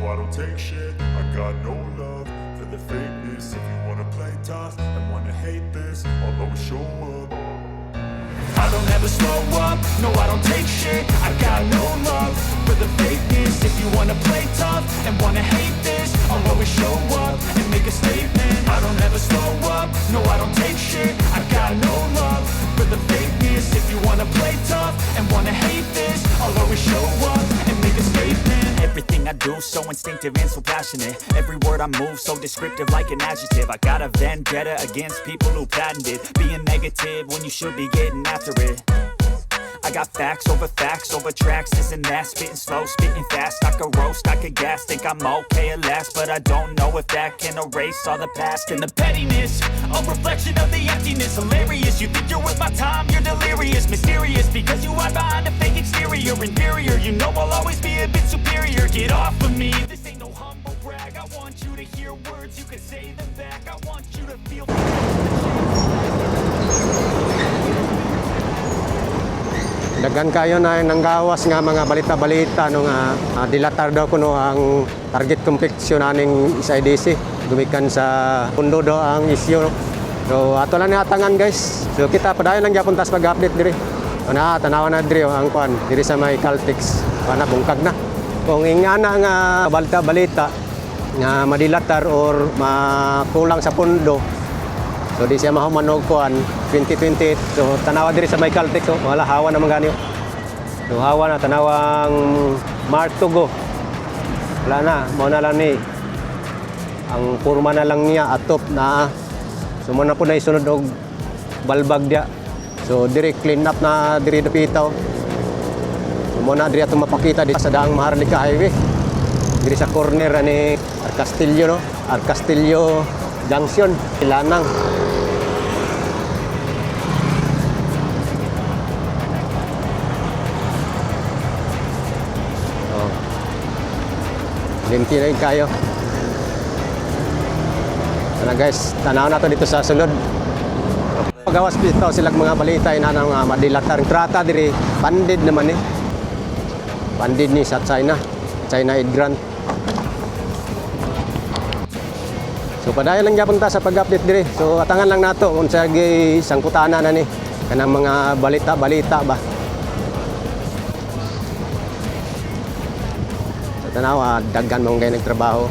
I don't take shit. I got no love for the fakeness. If you wanna play tough and wanna hate this, I'll always show up. I don't ever slow up, no I don't take shit. I got no love for the fakeness. If you wanna play tough and wanna hate this, I'll always show up and make a statement. I don't ever slow up, no I don't take shit. I got no love for the fakeness. If you wanna play tough and wanna hate this, I'll always show up and make a statement. Everything I do so instinctive and so passionate. Every word I move so descriptive like an adjective. I got a vendetta against people who patented being negative when you should be getting after it. I got facts over tracks, this and that. Spitting slow, spitting fast, I could roast, I could gas. Think I'm okay at last, but I don't know if that can erase all the past. And the pettiness, a reflection of the emptiness. Hilarious, you think you're worth my time, you're delirious. Mysterious, because you hide behind a fake exterior. Inferior, you know I'll always be a bit superior. Get off of me, this ain't no humble brag. I want you to hear words, you can say them back. I want you to feel. Daghan kayo na nanggawas nga mga balita-balita no nga dilatar daw kuno ang target completion aning SIDC gumikan sa pundo do ang isyu. So ato lang atangan guys. So kita padayon lang gyapon tas pag-update diri. Na tanawan na diri ang kwan diri sa may Caltex. Pana bungkag na. Kung ingana nga balita-balita nga madilatar or makulang sa pundo. So di siya mahumanog kuan 2028. So tanawa diri sa may Caltex so wala hawa na mangani. So hawa na tanawang Mark Tugo. Wala na, mao na lang ni. Ang purma na lang niya atop na. So mo na po na isunod og balbag dia. So diri clean up na diri dapitaw. So mo na diri ato mapakita di sa daang Maharlika Highway. Diri sa corner ani Arcastillo no, Arcastillo Junction, Ilanang. Oh. Limti na kayo. Ano guys, tanaw na to dito sa sulod. Pagawas dito silang mga balita ina nga madilatar trata diri pandid naman eh. Pandid ni sa China aid grant. So padayon lang gyapon ta sa pag-update diri. So atangan lang nato kung sa sangkutana na ni kanang mga balita ba. So tanaw daghan mong gay nagtrabaho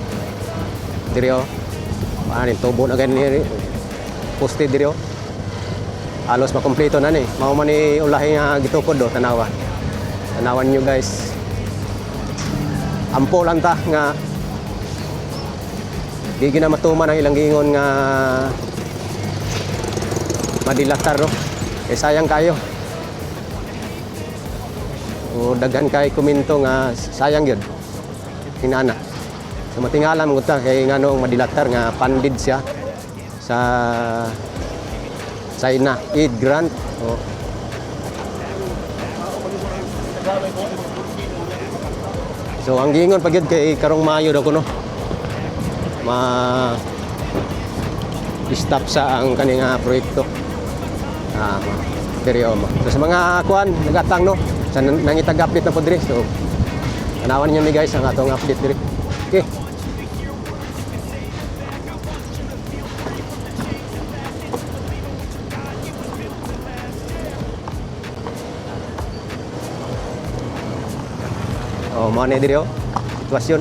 diri oh. Ani tubo na gani ni poste diri oh. Halos makompleto na ni. Mao man ni ulahi nga gitukod do tanawa. Tanawan nyo guys. Ampo lang ta nga di gina matuman ang ilang giingon nga madilatar no. Eh sayang kayo. O daghan kay komento nga sayang gyud. Hinana. So matingala mo ta kay nganong madilatar nga pandid siya sa China aid grant. O. So ang giingon pa gyud kay karong Mayo daw kuno. Ma-stop sa ang kaninga proyekto. Seryo mo. So sa mga kuan nagatang no, sa nangitag-update na po diri. So tanawan niyo mi guys ang atong update diri. Okay. Oh, mo na diri oh. Sitwasyon.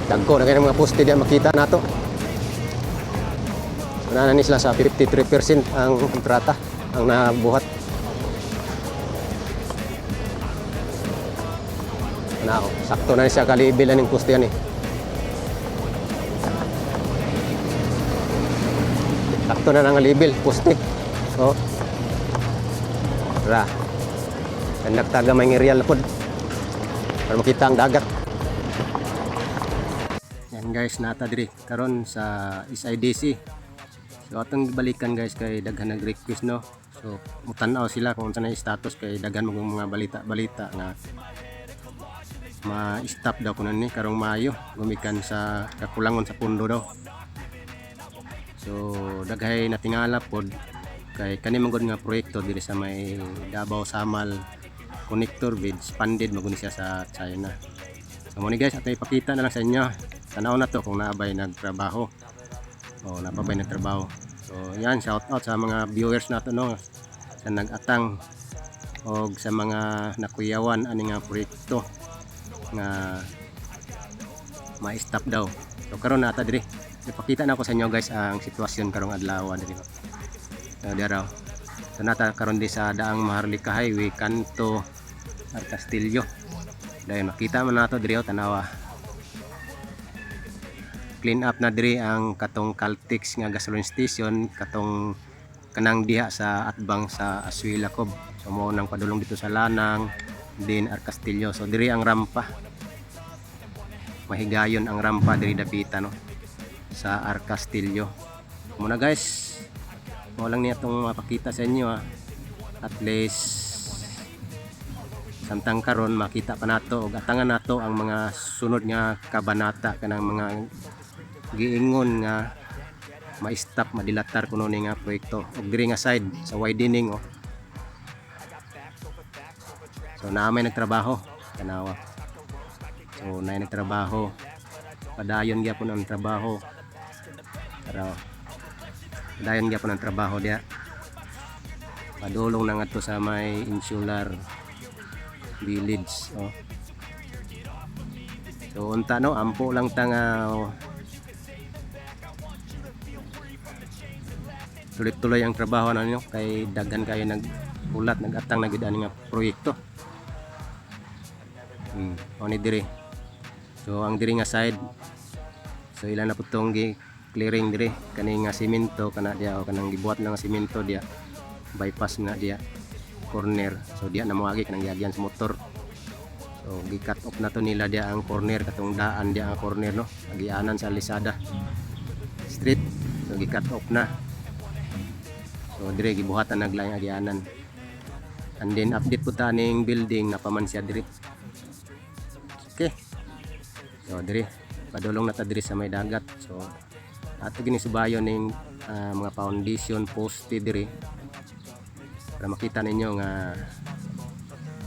Dagko na kay mga poste diyan makita nato. Ana ni sila sa 53% ang kontrata ang nabuhat. Ana sakto na siya kalibil aning poste ani. Sakto na nang libil poste. Oh. Ra. Kandak taga may real pod. Para makita ang dagat. Yan guys, nata diri karon sa SIDC. So atong balikan guys kay daghan nag-request no. So mutan-aw sila kung unsa na status kay daghan mga balita nga ma-stop daw kuno ni karong Mayo gumikan sa kakulangon sa pundo daw. So daghay natingala pod kay kani man gud nga proyekto diri sa may Davao Samal connector with expanded maguni siya sa China. So mo ni guys, ato ipakita na lang sa inyo. Tanaw na to kung naabay nagtrabaho. O napabay nagtrabaho. So yan, shout out sa mga viewers nato no, sa nag-atang o sa mga nakuyawan ani nga proyekto nga ma-stop daw. So karon nata diri ipakita na ko sa inyo guys ang sitwasyon karong adlaw diri. Diraw. So nata karon di sa daang Maharlika Highway kanto Castillo. Dayon makita man nato diri tanawa. Clean up na diri ang katong Caltex nga gasoline station katong kanang diha sa atbang sa Aswila Cove. So mo nang padulong dito sa Lanang din Castillo. So diri ang rampa. Mahigayon ang rampa diri dapita no sa Castillo. Muna guys, mo lang niya itong mapakita sa inyo at least samtang karon makita pa nato og atangan nato ang mga sunod nga kabanata kanang mga giingon nga ma-stop madilatar kuno ni nga proyekto og diri nga side sa widening So naamay nagtrabaho tanawa. So naay nagtrabaho padayon gyapon ang trabaho. Pero dayon gyapon ang trabaho dia. Padulong na ngadto sa may Insular Village. So unta no, ampo lang tanga tuloy-tuloy ang trabaho na ninyo kay daghan kayo nagpulat nagatang na gid ani nga proyekto. Oni diri. So ang diri nga side. So ilan na putong clearing diri kani nga semento kana dia o kanang gibuhat na nga semento dia. Bypass na dia corner. So dia na moagi kanang giagyan sa motor. So gi-cut off na to nila dia ang corner katong daan dia ang corner no. Agianan sa Lisada Street. So gi-cut off na. So dire gibuhatan naglaing agianan. And then update po taning building na paman siya dire. Okay. So dire padulong na ta dire sa may dagat. So ato gini subayon ning mga foundation poste dire para makita ninyo nga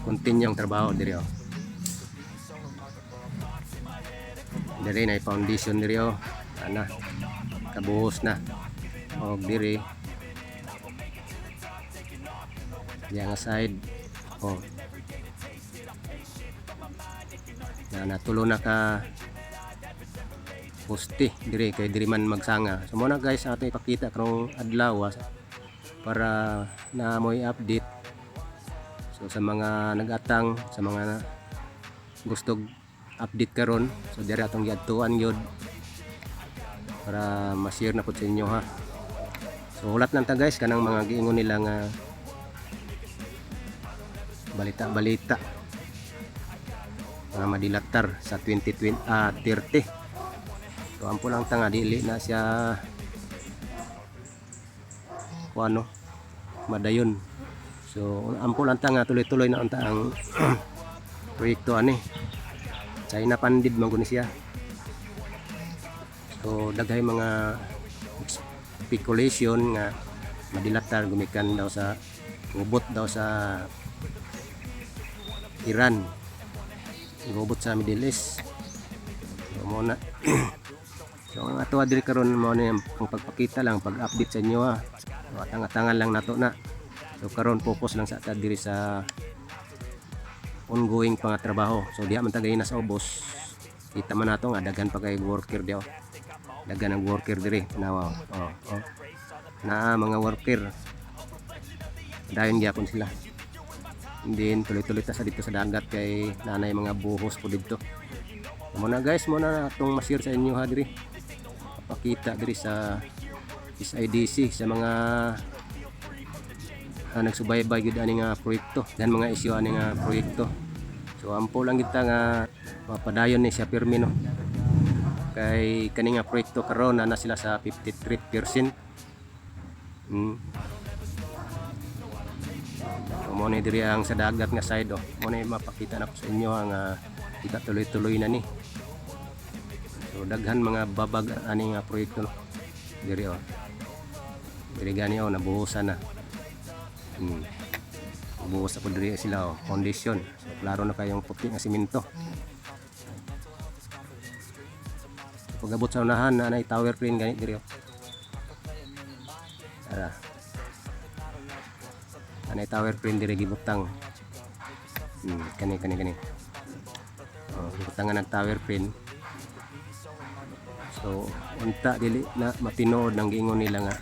continue ang trabaho dire Dire na foundation dire ana kabuhos na og dire yang side na natulo na ka poste dire kay diri man magsanga. So muna guys ato ipakita karong adlaw para na mo'y update. So sa mga nagatang sa mga gusto update karon, so dire atong giadtuan gyud para ma-share na pud sa inyo ha. So hulat lang ta guys kanang mga giingon nila nga balita mga madilatar sa 2030. So ampo lang ta nga dili na siya kuano madayon. So ampo lang ta nga tuloy-tuloy na unta ang proyekto ani. China pandid man guni siya. So daghay mga speculation nga madilatar gumikan daw sa ubot daw sa Iran. Ubot sa Middle East. So muna so ang ato diri karon mo na ang pagpakita lang pag-update sa inyo ha. So atang-atangan lang nato na. So karon focus lang sa ta diri sa ongoing pang trabaho. So diha man tagay na sa ubos. Kita man nato nga daghan pa kay worker diyo. Daghan ang worker diri. Nawa. Na mga worker. Dayon gyapon sila. Then tuloy-tuloy ta sa dito sa dagat kay nanay mga buhos po dito. Muna guys, muna atong ma-share sa inyo ha diri. Papakita diri sa SIDC sa mga nagsubaybay gud ani nga proyekto dan mga isyu ani nga proyekto. So ampo lang kita nga mapadayon ni siya pirmi no. Kay kani nga proyekto karon na sila sa 53%. Mo ni diri ang sa dagat nga side mo ni mapakita na ko sa inyo ang kita tuloy-tuloy na ni. So daghan mga babag ani nga proyekto no. Diri diri gani nabuhusan na. buhos na po diri sila foundation. So klaro na kayong puti nga simento. Pagabot sa unahan na nay tower crane ganit diri. Tara. Anay tower crane diri gibutang. Kani. Gibutangan ng tower crane. So unta dili na matinood ang giingon nila nga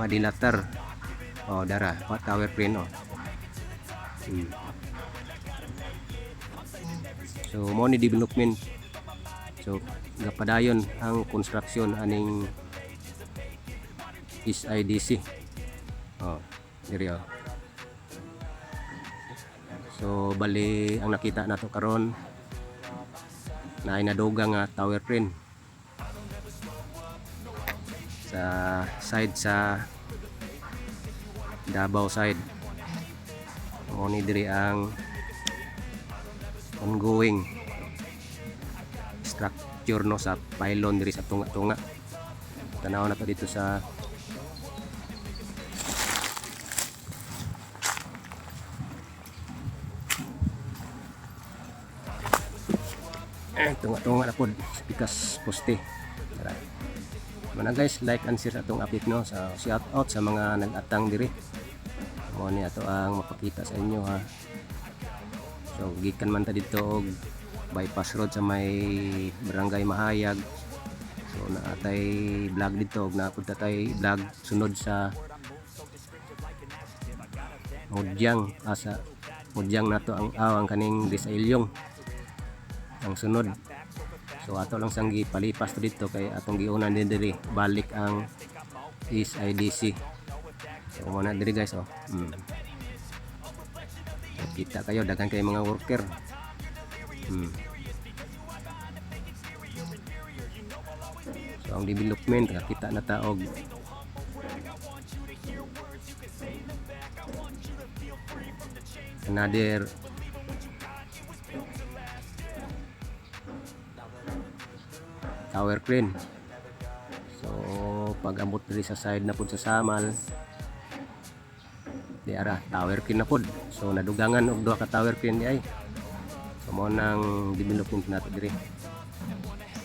madilatar. Dara tower crane So mo ni development. So gapadayon ang construction aning SIDC. Diri. So bali ang nakita nato karon na inaduga nga tower crane sa side sa Davao side. Mo ni diri ang ongoing structure no sa pylon diri sa tunga-tunga. Tanaw na to dito sa tunga-tunga na po sa pikas poste. Tara. Mana guys, like and share atong update no. Sa shout out sa mga nag-atang diri. Mo ni ato ang mapakita sa inyo ha. So gikan man ta dito og bypass road sa may barangay Mahayag. So naatay vlog dito og napunta tay vlog sunod sa Mudyang sa Mudyang nato ang kaning sa Ilyong ang sunod. So ato lang sang gipalipas to dito kay atong giunan din diri balik ang SIDC. So mo na diri guys kita kayo daghan kay mga worker. So ang development kita na taog another tower crane. So pag amot diri sa side na pud sa Samal di ara tower crane na pud. So nadugangan og duha ka tower crane di ay. So mo nang development nato diri.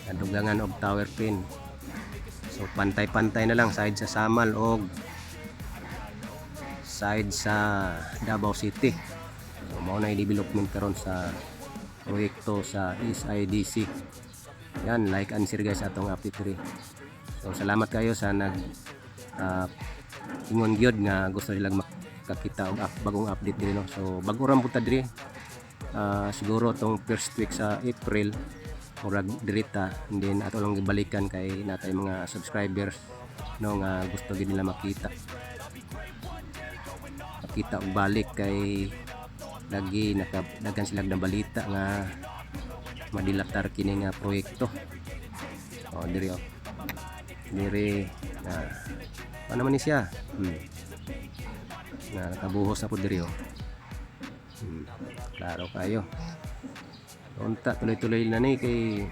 Nadugangan og tower crane. So pantay-pantay na lang side sa Samal og side sa Davao City. So mo na i-development karon sa proyekto sa SIDC. Yan, like and share guys atong update diri. So salamat kayo sa nag ingon gyud nga gusto nilang makakita og bagong update diri no. So bago ra pud ta diri siguro tong first week sa April murag dirita, and then ato lang gibalikan kay natay mga subscribers no nga gusto gid nila makita og balik kay lagi nakadagan sila ng balita nga madilatar kini nga proyekto. Diri ano man ni siya na nakabuhos na po diri klaro kayo. Unta tuloy-tuloy na ni kay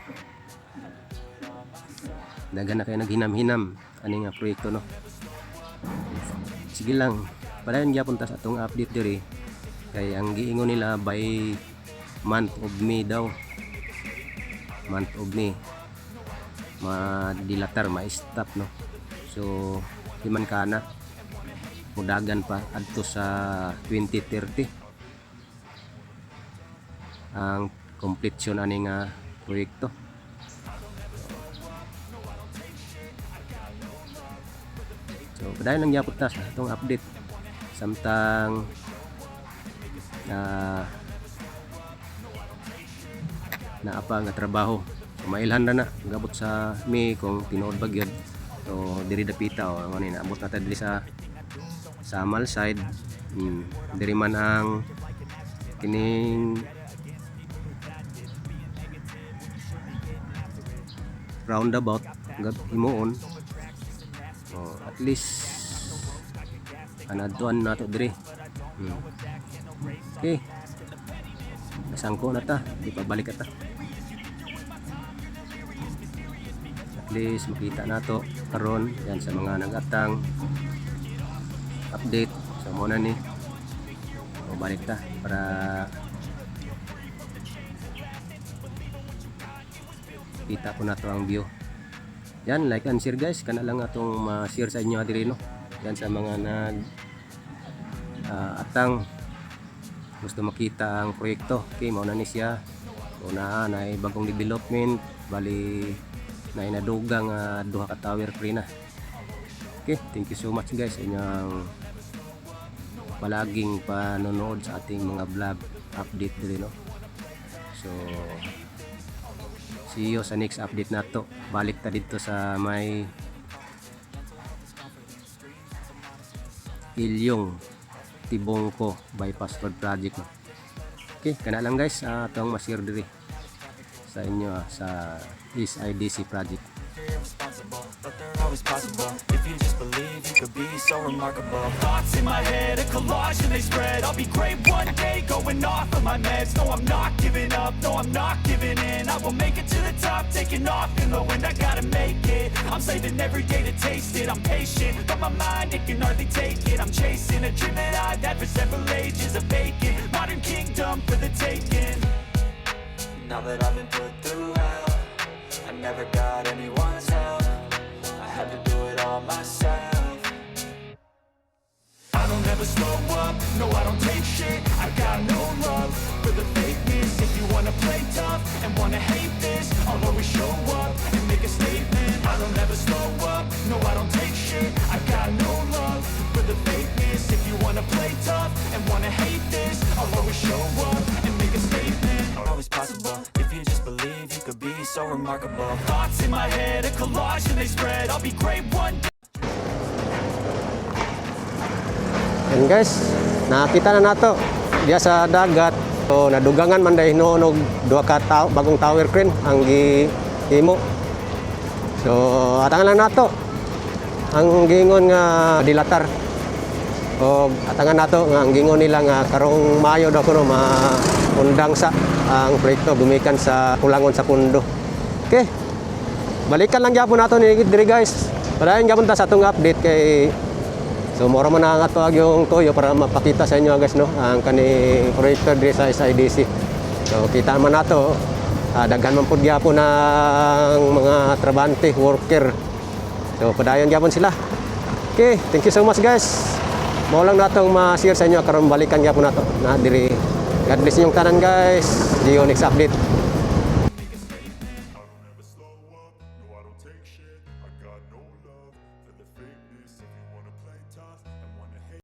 daghan na kayo naghinam-hinam ani nga proyekto no. Sige lang padayon gyapon ta sa atong update diri kay ang giingon nila by month of May daw. Month of May madilatar ma-stop no. So himan kana mudagan pa adto sa 2030 ang completion ani nga proyekto. So padayon lang gyapon ta sa atong update samtang na apa nga trabaho. So, mailhan na gabot sa May kung tinuod bagyod. So diri dapita ano ni naabot na ta diri sa Samal side. Diri man ang kining roundabout himuon. At least anadtuan nato diri. Okay. Nasangko na ta, di pa balik ta. At least makita nato karon yan sa mga nagatang update. So muna ni balik ta para kita po na to ang view. Yan, like and share guys, kana lang atong ma-share sa inyo diri no. Yan sa mga nag atang gusto makita ang proyekto. Okay, mao na ni siya. Una na bagong development, bali na inadugang duha ka tower crane na. Okay, thank you so much guys sa inyong palaging panonood sa ating mga vlog update diri no. So see you sa next update nato. Balik ta dito sa may Ilyong Tibongko Bypass Road Project. Okay, kana lang guys atong ma-share diri sa inyo sa SIDC project. Irresponsible, but they're always possible. If you just believe, you could be so remarkable. Thoughts in my head, a collage and they spread. I'll be great one day, going off of my meds. No, I'm not giving up, no, I'm not giving in. I will make it to the top, taking off in the wind. I gotta make it, I'm saving every day to taste it. I'm patient, but my mind, it can hardly take it. I'm chasing a dream that I've had for several ages. A vacant, modern kingdom for the taking. Now that I've been put through hell, I never got anyone's help. I had to do it all myself. I don't ever slow up, no I don't take shit. I got no love for the fakeness. If you wanna play tough and wanna hate this, I'll always show up and make a statement. I don't ever slow up, no I don't take shit. I got no love for the fakeness. If you wanna play tough and wanna hate this, I'll always show up and make a statement. Always possible, if you just believe, you could be so remarkable. Thoughts in my head, a collage and they spread. I'll be great one day. Yan guys, nakita na nato diya sa dagat. So nadugangan man dahil hinunog duha ka bagong tower crane ang gihimo. So atangan lang nato ang gingon nga dilatar. O atangan nato nga ang gingon nila nga karong Mayo daw kuno maundang sa ang proyekto gumikan sa Pulangon sa Pundo. Okay. Balikan lang gyapon nato ni diri guys. Padayon gyapon ta sa atong update kay so mura man ang ato yung toyo para mapakita sa inyo guys no ang kani proyekto diri sa SIDC. So kita man nato daghan man pud gyapon ng mga trabante worker. So padayon gyapon sila. Okay, thank you so much guys. Mao lang natong ma-share sa inyo karon balikan gyapon nato na diri. God bless inyong tanan guys. See you next update.